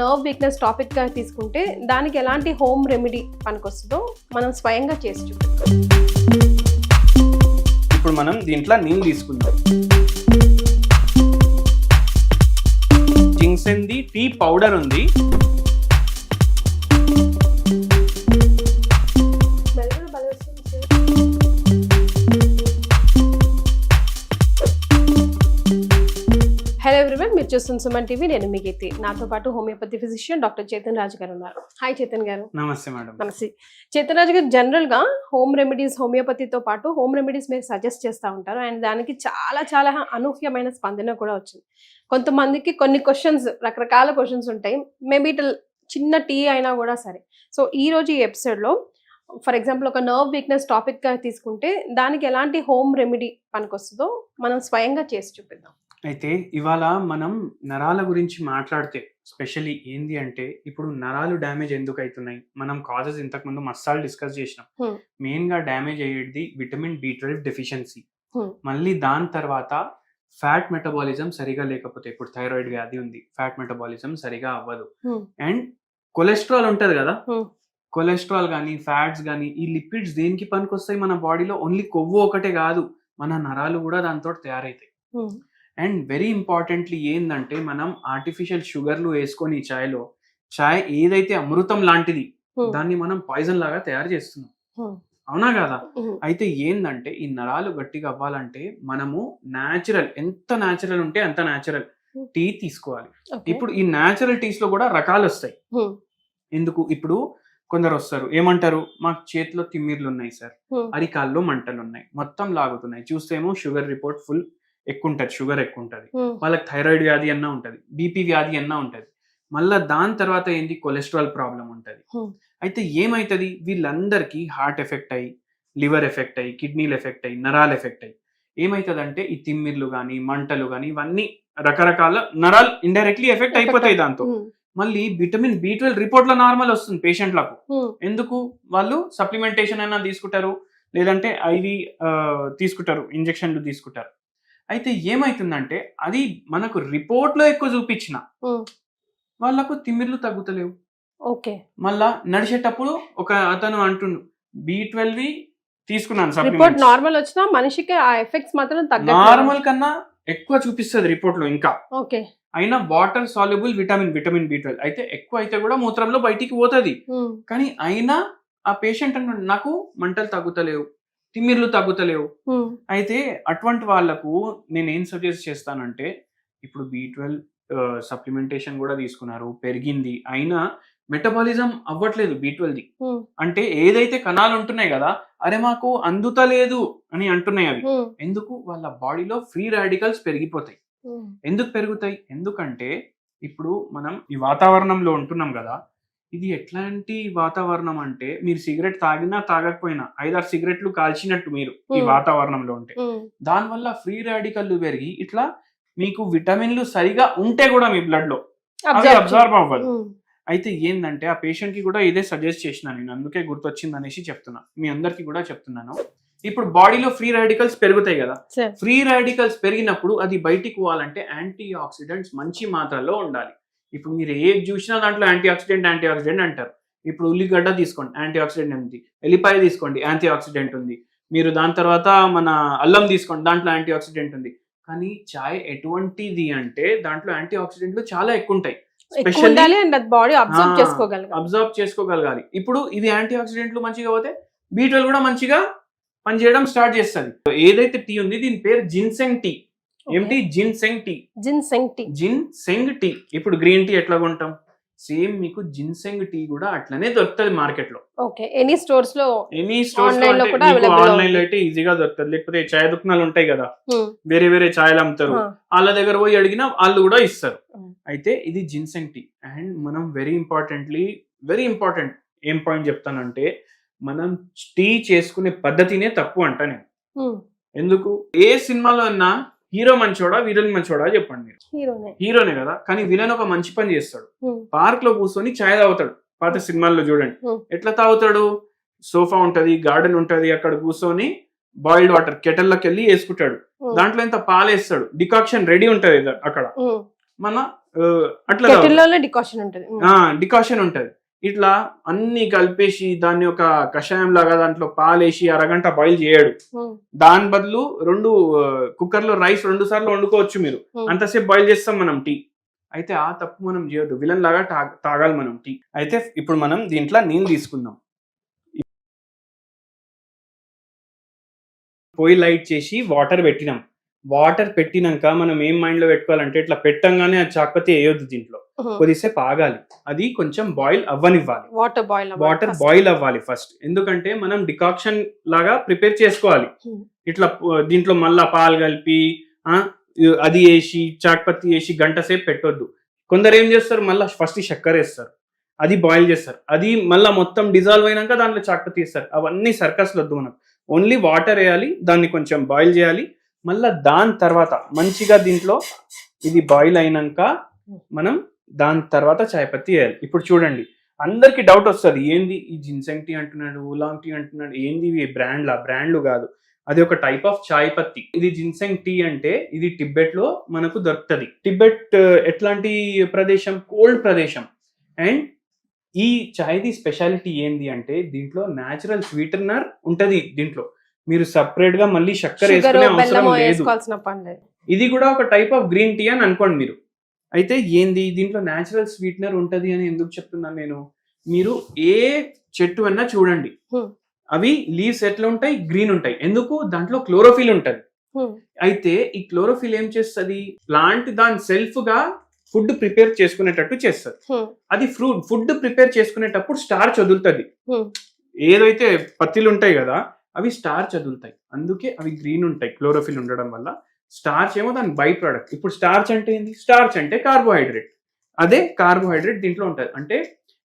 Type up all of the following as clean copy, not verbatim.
Nerve weakness topic గా తీసుకుంటే దానికి ఎలాంటి హోమ్ రెమెడీ పనికొస్తుందో మనం స్వయంగా చేసి చూపిస్తాం. ఇప్పుడు మనం దీంట్లో నీమ్ తీసుకుందాం. జింక్సెన్ ది టీ పౌడర్ ఉంది. హలో ఎవ్రీవన్, మీరు చూస్తున్న సుమన్ టీవీ. నేను మీ గీతి. నాతో పాటు హోమియోపతి ఫిజిషియన్ డాక్టర్ చేతన్ రాజు గారు ఉన్నారు. హాయ్ చేతన్ గారు. నమస్తే మేడం. నమస్తే చేతన్ రాజు గారు. జనరల్ గా హోమ్ రెమెడీస్, హోమియోపతితో పాటు హోమ్ రెమెడీస్ మీరు సజెస్ట్ చేస్తూ ఉంటారు అండ్ దానికి చాలా చాలా అనూహ్యమైన స్పందన కూడా వచ్చింది. కొంతమందికి కొన్ని క్వశ్చన్స్, రకరకాల క్వశ్చన్స్ ఉంటాయి. మేబీ చిన్న టీ అయినా కూడా సరే. సో ఈ రోజు ఈ ఎపిసోడ్ లో ఫర్ ఎగ్జాంపుల్ ఒక నర్వ్ వీక్నెస్ టాపిక్ గా తీసుకుంటే దానికి ఎలాంటి హోమ్ రెమెడీ పనికొస్తుందో మనం స్వయంగా చేసి చూపిద్దాం. అయితే ఇవాళ మనం నరాల గురించి మాట్లాడితే స్పెషల్లీ ఏంది అంటే, ఇప్పుడు నరాలు డ్యామేజ్ ఎందుకు అవుతున్నాయి, మనం కాజెస్ ఇంతకు ముందు మసాలు డిస్కస్ చేసినాం. మెయిన్ గా డ్యామేజ్ అయ్యేది విటమిన్ B12 డెఫిషియన్సీ. మళ్ళీ దాని తర్వాత ఫ్యాట్ మెటబాలిజం సరిగా లేకపోతే, ఇప్పుడు థైరాయిడ్ వ్యాధి ఉంది, ఫ్యాట్ మెటబాలిజం సరిగా అవ్వదు. అండ్ కొలెస్ట్రాల్ ఉంటది కదా, కొలెస్ట్రాల్ కానీ ఫ్యాట్స్ కానీ ఈ లిపిడ్స్ దేనికి పనికొస్తాయి మన బాడీలో? ఓన్లీ కొవ్వు ఒకటే కాదు, మన నరాలు కూడా దాంతో తయారవుతాయి. అండ్ వెరీ ఇంపార్టెంట్లీ ఏంటంటే, మనం ఆర్టిఫిషియల్ షుగర్లు వేసుకొని చాయ్లో, చాయ్ ఏదైతే అమృతం లాంటిది దాన్ని మనం పాయిజన్ లాగా తయారు చేస్తున్నాం. అవునా కదా? అయితే ఏందంటే, ఈ నరాలు గట్టిగా అవ్వాలంటే మనము న్యాచురల్, ఎంత న్యాచురల్ ఉంటే అంత న్యాచురల్ టీ తీసుకోవాలి. ఇప్పుడు ఈ న్యాచురల్ టీస్ లో కూడా రకాలు వస్తాయి. ఎందుకు? ఇప్పుడు కొందరు వస్తారు, ఏమంటారు, మాకు చేతిలో తిమ్మిర్లు ఉన్నాయి సార్, అరికాల్లో మంటలు ఉన్నాయి, మొత్తం లాగుతున్నాయి, చూస్తేమో షుగర్ రిపోర్ట్ ఫుల్ ఎక్కువ ఉంటుంది, షుగర్ ఎక్కువ ఉంటుంది, వాళ్ళకి థైరాయిడ్ వ్యాధి అన్నా ఉంటుంది, బీపీ వ్యాధి అన్నా ఉంటుంది, మళ్ళీ దాని తర్వాత ఏంటి, కొలెస్ట్రాల్ ప్రాబ్లం ఉంటుంది. అయితే ఏమైతుంది, వీళ్ళందరికీ హార్ట్ ఎఫెక్ట్ అయ్యి, లివర్ ఎఫెక్ట్ అయ్యి, కిడ్నీలు ఎఫెక్ట్ అయ్యి, నరాలు ఎఫెక్ట్ అయ్యి ఏమవుతుంది అంటే, ఈ తిమ్మిర్లు కానీ మంటలు కానీ ఇవన్నీ రకరకాల నరాలు ఇండైరెక్ట్లీ ఎఫెక్ట్ అయిపోతాయి. దాంతో మళ్ళీ విటమిన్ B12 రిపోర్ట్ లో నార్మల్ వస్తుంది పేషెంట్లకు. ఎందుకు? వాళ్ళు సప్లిమెంటేషన్ అయినా తీసుకుంటారు, లేదంటే ఐవి తీసుకుంటారు, ఇంజెక్షన్లు తీసుకుంటారు. అయితే ఏమైతుందంటే, అది మనకు రిపోర్ట్ లో ఎక్కువ చూపించిన వాళ్ళకు తిమ్మిర్లు తగ్గుతలేవు. ఓకే. మళ్ళా నడిచేటప్పుడు ఒక అతను అంటుండు, B12 తీసుకున్నాను, రిపోర్ట్ నార్మల్ వచ్చినా మనిషికి ఆ ఎఫెక్ట్స్ మాత్రం నార్మల్ కన్నా ఎక్కువ చూపిస్తుంది రిపోర్ట్ లో ఇంకా. ఓకే. అయినా వాటర్ సాల్యుబుల్ విటమిన్ B12 అయితే ఎక్కువ అయితే కూడా మూత్రంలో బయటికి పోతుంది. కానీ అయినా ఆ పేషెంట్ అంటుండు, నాకు మంటలు తగ్గుతలేవు, తిమ్మిర్లు తగ్గుతలేవు. అయితే అటువంటి వాళ్ళకు నేను ఏం సజెస్ట్ చేస్తానంటే, ఇప్పుడు B12 సప్లిమెంటేషన్ కూడా తీసుకున్నారు, పెరిగింది, అయినా మెటబాలిజం అవ్వట్లేదు B12ది. అంటే ఏదైతే కణాలు ఉంటున్నాయి కదా, అరే మాకు అందుతలేదు అని అంటున్నాయి అవి. ఎందుకు? వాళ్ళ బాడీలో ఫ్రీ రాడికల్స్ పెరిగిపోతాయి. ఎందుకు పెరుగుతాయి? ఎందుకంటే ఇప్పుడు మనం ఈ వాతావరణంలో ఉంటున్నాం కదా, ఇది ఎట్లాంటి వాతావరణం అంటే, మీరు సిగరెట్ తాగినా తాగకపోయినా 5-6 సిగరెట్లు కాల్చినట్టు మీరు ఈ వాతావరణంలో ఉంటే, దానివల్ల ఫ్రీ రాడికల్లు పెరిగి ఇట్లా మీకు విటమిన్లు సరిగా ఉంటే కూడా మీ బ్లడ్ లో అవి అబ్జర్వ్ అవ్వదు. అయితే ఏంటంటే, ఆ పేషెంట్ కి కూడా ఇదే సజెస్ట్ చేసిన నేను, అందుకే గుర్తొచ్చింది అనేసి చెప్తున్నా, మీ అందరికి కూడా చెప్తున్నాను. ఇప్పుడు బాడీలో ఫ్రీ రాడికల్స్ పెరుగుతాయి కదా, ఫ్రీ రాడికల్స్ పెరిగినప్పుడు అది బయటికి పోవాలంటే యాంటీ ఆక్సిడెంట్స్ మంచి మాత్రలో ఉండాలి. ఇప్పుడు మీరు ఏది చూసినా దాంట్లో యాంటీ ఆక్సిడెంట్ అంటారు. ఇప్పుడు ఉల్లిగడ్డ తీసుకోండి, యాంటీ ఆక్సిడెంట్ ఉంది. ఎల్లిపాయ తీసుకోండి, యాంటీ ఆక్సిడెంట్ ఉంది. మీరు దాని తర్వాత మన అల్లం తీసుకోండి, దాంట్లో యాంటీ ఆక్సిడెంట్ ఉంది. కానీ చాయ్ ఎటువంటిది అంటే, దాంట్లో యాంటీ ఆక్సిడెంట్లు చాలా ఎక్కువ ఉంటాయి, అబ్జర్వ్ చేసుకోగలగాలి. ఇప్పుడు ఇది యాంటీ ఆక్సిడెంట్లు మంచిగా పోతే B12 కూడా మంచిగా పనిచేయడం స్టార్ట్ చేస్తుంది. ఏదైతే టీ ఉంది దీని పేరు జిన్సెంగ్ టీ. ఏమిటి? Ginseng tea. ఇప్పుడు గ్రీన్ టీ ఎట్లా కొంటాం, సేమ్ మీకు జిన్సెంగ్ టీ కూడా అట్లనే దొరుకుతుంది మార్కెట్ లో. ఎనీ స్టోర్స్ లో ఆన్లైన్ లో అయితే ఈజీగా దొరుకుతుంది. లేకపోతే చాయ్ దుకాణాలు ఉంటాయి కదా, వేరే వేరే చాయలు అమ్ముతారు, వాళ్ళ దగ్గర పోయి అడిగినా వాళ్ళు కూడా ఇస్తారు. అయితే ఇది జిన్సెంగ్ టీ. అండ్ మనం వెరీ ఇంపార్టెంట్ ఏం పాయింట్ చెప్తానంటే, మనం టీ చేసుకునే పద్ధతినే తప్పు అంట నేను. ఎందుకు? ఏ సినిమాలో అన్నా హీరో మంచోడా విలన్ మంచోడా చెప్పండి మీరు? హీరోనే కదా. కానీ విలన్ ఒక మంచి పని చేస్తాడు, పార్క్ లో కూర్చొని చాయ్ తాగుతాడు. పాత సినిమాల్లో చూడండి ఎట్లా తాగుతాడు, సోఫా ఉంటది, గార్డెన్ ఉంటది, అక్కడ కూర్చొని బాయిల్డ్ వాటర్ కెటల్లోకి వెళ్ళి వేసుకుంటాడు, దాంట్లో ఇంత పాలేస్తాడు, డికాక్షన్ రెడీ ఉంటది అక్కడ. మన అట్లా తాగుతారు. కెటిల్లోనే డికాషన్ ఉంటుంది. డికాషన్ ఉంటది. ఇట్లా అన్ని కలిపేసి దాన్ని ఒక కషాయం లాగా దాంట్లో పాలేసి అరగంట బాయిల్ చేయడు. దాని బదులు 2 కుక్కర్ లో రైస్ 2 సార్లు వండుకోవచ్చు మీరు. అంతసేపు బాయిల్ చేస్తాం మనం టీ. అయితే ఆ తప్పు మనం చేయొద్దు. విలన్ లాగా తాగాలి మనం టీ. అయితే ఇప్పుడు మనం దీంట్లో నీళ్ళు తీసుకుందాం. పొయ్యి లైట్ చేసి వాటర్ పెట్టినాం. వాటర్ పెట్టినాక మనం ఏం మైండ్ లో పెట్టుకోవాలంటే ఇట్లా పెట్టంగానే ఆ చాక్పతి వేయొద్దు దీంట్లో. కొద్దిసేపు ఆగాలి. అది కొంచెం బాయిల్ అవ్వనివ్వాలి. వాటర్ బాయిల్ అవ్వాలి ఫస్ట్. ఎందుకంటే మనం డికాక్షన్ లాగా ప్రిపేర్ చేసుకోవాలి. ఇట్లా దీంట్లో మళ్ళా పాలు కలిపి అది వేసి చాక్పత్తి వేసి గంట సేపు పెట్టొద్దు. కొందరు ఏం చేస్తారు, మళ్ళీ ఫస్ట్ చక్కెర వేస్తారు, అది బాయిల్ చేస్తారు, అది మళ్ళీ మొత్తం డిజాల్వ్ అయినాక దాంట్లో చాక్పత్తి వేస్తారు. అవన్నీ సర్కస్లు వద్దు మనకు. ఓన్లీ వాటర్ వేయాలి, దాన్ని కొంచెం బాయిల్ చేయాలి. మళ్ళీ దాని తర్వాత మంచిగా దీంట్లో ఇది బాయిల్ అయినాక మనం దాని తర్వాత చాయ్ పత్తి వేయాలి. ఇప్పుడు చూడండి, అందరికి డౌట్ వస్తుంది, ఏంది ఈ జిన్సెంగ్ టీ అంటున్నాడు, ఉలాంగ్ టీ అంటున్నాడు, ఏంది ఇవి బ్రాండ్లు కాదు, అది ఒక టైప్ ఆఫ్ చాయ్ పత్తి. ఇది జిన్సెంగ్ టీ అంటే ఇది టిబెట్ లో మనకు దొరుకుతుంది. టిబెట్ ఎట్లాంటి ప్రదేశం, కోల్డ్ ప్రదేశం. అండ్ ఈ చాయ్ది స్పెషాలిటీ ఏంది అంటే దీంట్లో న్యాచురల్ స్వీటనర్ ఉంటది. దీంట్లో మీరు సపరేట్ గా మళ్ళీ చక్కెర వేసుకునే అవసరం లేదు. ఇది కూడా ఒక టైప్ ఆఫ్ గ్రీన్ టీ అని అనుకోండి మీరు. అయితే ఏంది దీంట్లో న్యాచురల్ స్వీటనర్ ఉంటది అని ఎందుకు చెప్తున్నాను నేను, మీరు ఏ చెట్టు అన్నా చూడండి, అవి లీవ్స్ ఎట్లా ఉంటాయి, గ్రీన్ ఉంటాయి. ఎందుకు, దాంట్లో క్లోరోఫిల్ ఉంటది. అయితే ఈ క్లోరోఫిల్ ఏం చేస్తుంది, ప్లాంట్ దాని సెల్ఫ్ గా ఫుడ్ ప్రిపేర్ చేసుకునేటట్టు చేస్తుంది. అది ఫుడ్ ప్రిపేర్ చేసుకునేటప్పుడు స్టార్చ్ వదులుతుంది. ఏదైతే పత్తిలు ఉంటాయి కదా అవి స్టార్చ్ వదులుతాయి, అందుకే అవి గ్రీన్ ఉంటాయి క్లోరోఫిల్ ఉండడం వల్ల. స్టార్చ్ ఏమో దాని బై ప్రోడక్ట్. ఇప్పుడు స్టార్చ్ అంటే ఏంది, స్టార్చ్ అంటే కార్బోహైడ్రేట్. అదే కార్బోహైడ్రేట్ దీంట్లో ఉంటుంది. అంటే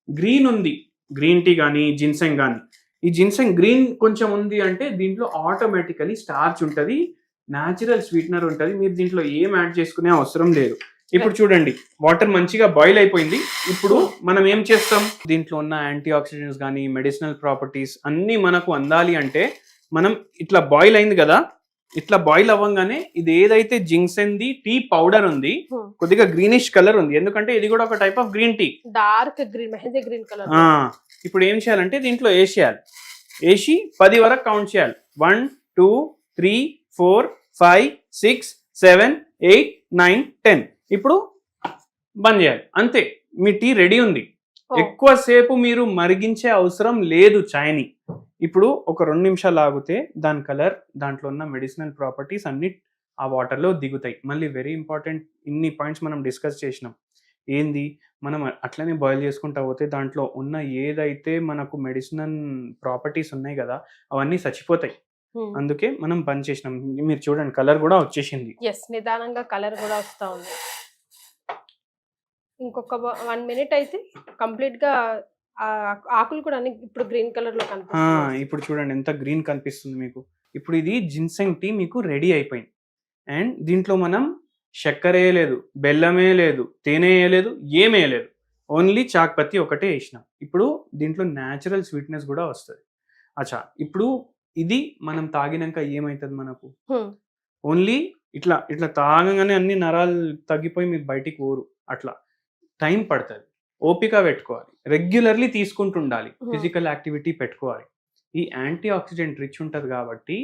గ్రీన్ ఉంది, గ్రీన్ టీ కానీ జిన్సెంగ్ కానీ, ఈ జిన్సెంగ్ గ్రీన్ కొంచెం ఉంది అంటే దీంట్లో ఆటోమేటికలీ స్టార్చ్ ఉంటుంది, న్యాచురల్ స్వీటనర్ ఉంటుంది. మీరు దీంట్లో ఏం యాడ్ చేసుకునే అవసరం లేదు. ఇప్పుడు చూడండి, వాటర్ మంచిగా బాయిల్ అయిపోయింది. ఇప్పుడు మనం ఏం చేస్తాం, దీంట్లో ఉన్న యాంటీ ఆక్సిడెంట్స్ కానీ మెడిసినల్ ప్రాపర్టీస్ అన్ని మనకు అందాలి అంటే మనం ఇట్లా బాయిల్ అయింది కదా, ఇట్లా బాయిల్ అవ్వగానే ఇది ఏదైతే జిన్సెంగ్ ది టీ పౌడర్ ఉంది కొద్దిగా గ్రీనిష్ కలర్ ఉంది, ఎందుకంటే ఇది కూడా ఒక type of green tea, dark green, mehndi green colour. ఇప్పుడు ఏం చేయాలంటే దీంట్లో వేసేయాలి, వేసి 10 వరకు కౌంట్ చేయాలి. 1 2 3 4 5 6 7 8 9 10. ఇప్పుడు బంద్ చేయాలి, అంతే, మీ టీ రెడీ ఉంది. ఎక్కువసేపు మీరు మరిగించే అవసరం లేదు చాయ్ని. ఇప్పుడు ఒక 2 నిమిషాలు ఆగితే దాని కలర్, దాంట్లో ఉన్న మెడిసినల్ ప్రాపర్టీస్ అన్ని ఆ వాటర్లో దిగుతాయి. మళ్ళీ వెరీ ఇంపార్టెంట్, ఇన్ని పాయింట్స్ మనం డిస్కస్ చేసినాం. ఏంది, మనం అట్లనే బాయిల్ చేసుకుంటా పోతే దాంట్లో ఉన్న ఏదైతే మనకు మెడిసినల్ ప్రాపర్టీస్ ఉన్నాయి కదా అవన్నీ చచ్చిపోతాయి. అందుకే మనం బంద్ చేసినాం. మీరు చూడండి, కలర్ కూడా వచ్చేసింది. నిదానంగా కలర్ కూడా వస్తా ఉంది. ఇంకొక 1 మినిట్ అయితే కంప్లీట్ గా ఆకులు కూడా ఇప్పుడు గ్రీన్ కలర్ లో కనిపిస్తుంది. ఇప్పుడు చూడండి ఎంత గ్రీన్ కనిపిస్తుంది మీకు. ఇప్పుడు ఇది జిన్సెంగ్ టీ మీకు రెడీ అయిపోయింది. అండ్ దీంట్లో మనం చక్కెర వేయలేదు, బెల్లం వేయలేదు, తేనె వేయలేదు, ఏమీ వేయలేదు, ఓన్లీ చాక్పత్తి ఒకటే వేసినాం. ఇప్పుడు దీంట్లో న్యాచురల్ స్వీట్నెస్ కూడా వస్తుంది. అచ్చా, ఇప్పుడు ఇది మనం తాగినాక ఏమవుతుంది మనకు, ఓన్లీ ఇట్లా ఇట్లా తాగగానే అన్ని నరాలు తగ్గిపోయి మీరు బయటికి పోరు. అట్లా టైం పడుతుంది, ఓపిక పెట్టుకోవాలి, రెగ్యులర్లీ తీసుకుంటుండాలి, ఫిజికల్ యాక్టివిటీ పెట్టుకోవాలి. ఈ యాంటీ ఆక్సిడెంట్ రిచ్ ఉంటుంది కాబట్టి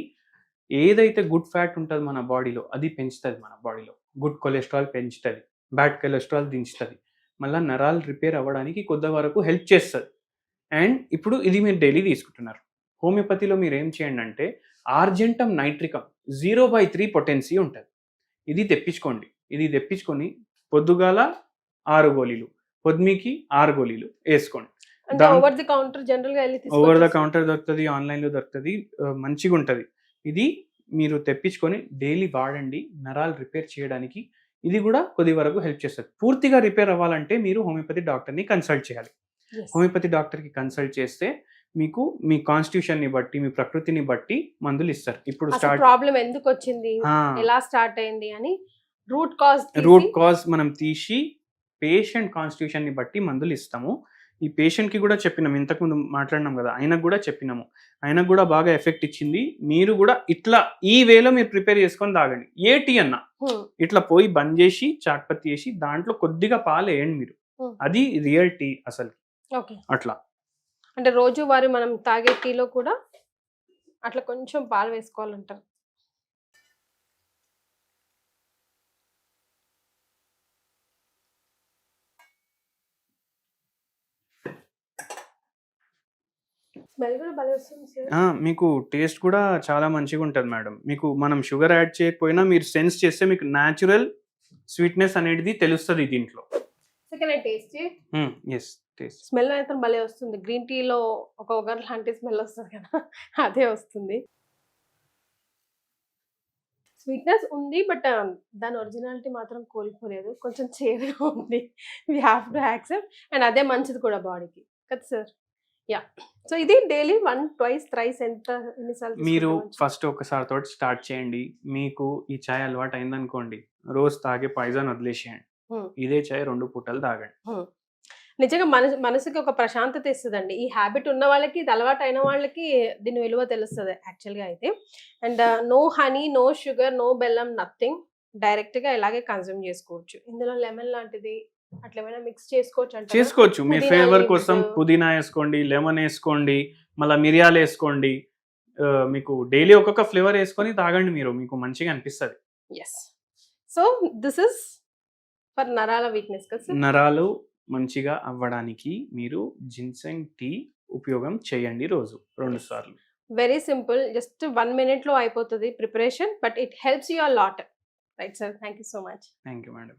ఏదైతే గుడ్ ఫ్యాట్ ఉంటుంది మన బాడీలో అది పెంచుతుంది, మన బాడీలో గుడ్ కొలెస్ట్రాల్ పెంచుతుంది, బ్యాడ్ కొలెస్ట్రాల్ దించుతుంది, మళ్ళీ నరాలు రిపేర్ అవ్వడానికి కొద్ది వరకు హెల్ప్ చేస్తుంది. అండ్ ఇప్పుడు ఇది మీరు డైలీ తీసుకుంటున్నారు. హోమియోపతిలో మీరు ఏం చేయండి అంటే ఆర్జెంటమ్ నైట్రికమ్ 0/3 పొటెన్సీ ఉంటుంది, ఇది తెప్పించుకోండి. ఇది తెప్పించుకొని పొద్దుగాల 6 గోళీలు, పొద్దుమికి 6 గోళీలు వేసుకోండి. ఓవర్ ది కౌంటర్ జనరల్ గా ఓవర్ ద కౌంటర్ దొరుకుతుంది, ఆన్లైన్ లో దొరుకుతుంది, మంచిగా ఉంటుంది. ఇది మీరు తెప్పించుకొని డైలీ వాడండి, నరాలు రిపేర్ చేయడానికి ఇది కూడా కొద్ది వరకు హెల్ప్ చేస్తుంది. పూర్తిగా రిపేర్ అవ్వాలంటే మీరు హోమియోపతి డాక్టర్ని కన్సల్ట్ చేయాలి. హోమియోపతి డాక్టర్కి కన్సల్ట్ చేస్తే మీకు మీ కాన్స్టిట్యూషన్ ని బట్టి, మీ ప్రకృతిని బట్టి మందులు ఇస్తారు. ఇప్పుడు ప్రాబ్లం ఎందుకు వచ్చింది, ఎలా స్టార్ట్ అయింది అని రూట్ కాజ్ మనం తీసి పేషెంట్ కాన్స్టిట్యూషన్ ని బట్టి మందులు ఇస్తాము. ఈ పేషెంట్కి కూడా చెప్పినాం, ఇంతకుముందు మాట్లాడినాం కదా, ఆయనకు కూడా చెప్పినాము, ఆయనకు కూడా బాగా ఎఫెక్ట్ ఇచ్చింది. మీరు కూడా ఇట్లా ఈ వేలో మీరు ప్రిపేర్ చేసుకొని తాగండి. ఏ టీ అన్నా ఇట్లా పోయి బంద్ చేసి చాక్పత్తి వేసి దాంట్లో కొద్దిగా పాలు వేయండి మీరు, అది రియల్ టీ అసలు. అట్లా అంటే రోజు వారి మనం తాగే టీలో కూడా అట్లా కొంచెం పాలు వేసుకోవాలంటారు. స్మెల్ కూడా భలే వస్తుంది సార్. మీకు టేస్ట్ కూడా చాలా మంచిగా ఉంటుంది మేడం. మీకు మనం షుగర్ యాడ్ చేయకపోయినా మీరు సెన్స్ చేస్తే మీకు న్యాచురల్ స్వీట్నెస్ అనేది తెలుస్తుంది దీంట్లో. Yes, taste. స్మెల్ అయితే భలే వస్తుంది. గ్రీన్ టీలో ఒక ఒగర్ లాంటి స్మెల్ వస్తుంది కదా, అదే వస్తుంది. స్వీట్నెస్ ఉంది, బట్ దాని ఒరిజినాలిటీ మాత్రం కోల్పోలేదు. కొంచెం చేదుగా ఉంది. We have to accept. And అదే మంచిది కూడా బాడీకి కదా సార్. యా, సో ఇది డైలీ 1, 2, 3 ఎన్నిసార్లు మీరు ఫస్ట్ ఒకసారి తోటి స్టార్ట్ చేయండి. మీకు ఈ చాయ్ అలవాటు అయిందనుకోండి, రోజు తాగే పాయిజన్ వదిలేసేయండి, ఇదే చాయ్ 2 పూటలు తాగండి. నిజంగా మనసుకి ఒక ప్రశాంతత ఇస్తుందండి. ఈ హ్యాబిట్ ఉన్న వాళ్ళకి, ఇది అలవాటు అయిన వాళ్ళకి దీని విలువ తెలుస్తుంది యాక్చువల్గా అయితే. And no honey, no sugar, no బెల్లం, నథింగ్. డైరెక్ట్గా ఇలాగే కన్జ్యూమ్ చేసుకోవచ్చు. ఇందులో లెమన్ లాంటిది అట్లా ఏమైనా మిక్స్ చేసుకోవచ్చు. మీ ఫ్లేవర్ కోసం పుదీనా వేసుకోండి, లెమన్ వేసుకోండి, మళ్ళీ మిరియాలు వేసుకోండి. మీకు డైలీ ఒక్కొక్క ఫ్లేవర్ వేసుకొని తాగండి మీరు, మీకు మంచిగా అనిపిస్తుంది. Yes. So this is for నరాల వీక్నెస్ కదా. నరాలు మంచిగా అవ్వడానికి మీరు జిన్సెంగ్ టీ ఉపయోగం చేయండి రోజు 2 సార్లు. వెరీ సింపుల్, జస్ట్ 1 minute లో అయిపోతుంది preparation, but it helps you a lot. Right sir, thank you so much. Thank you madam.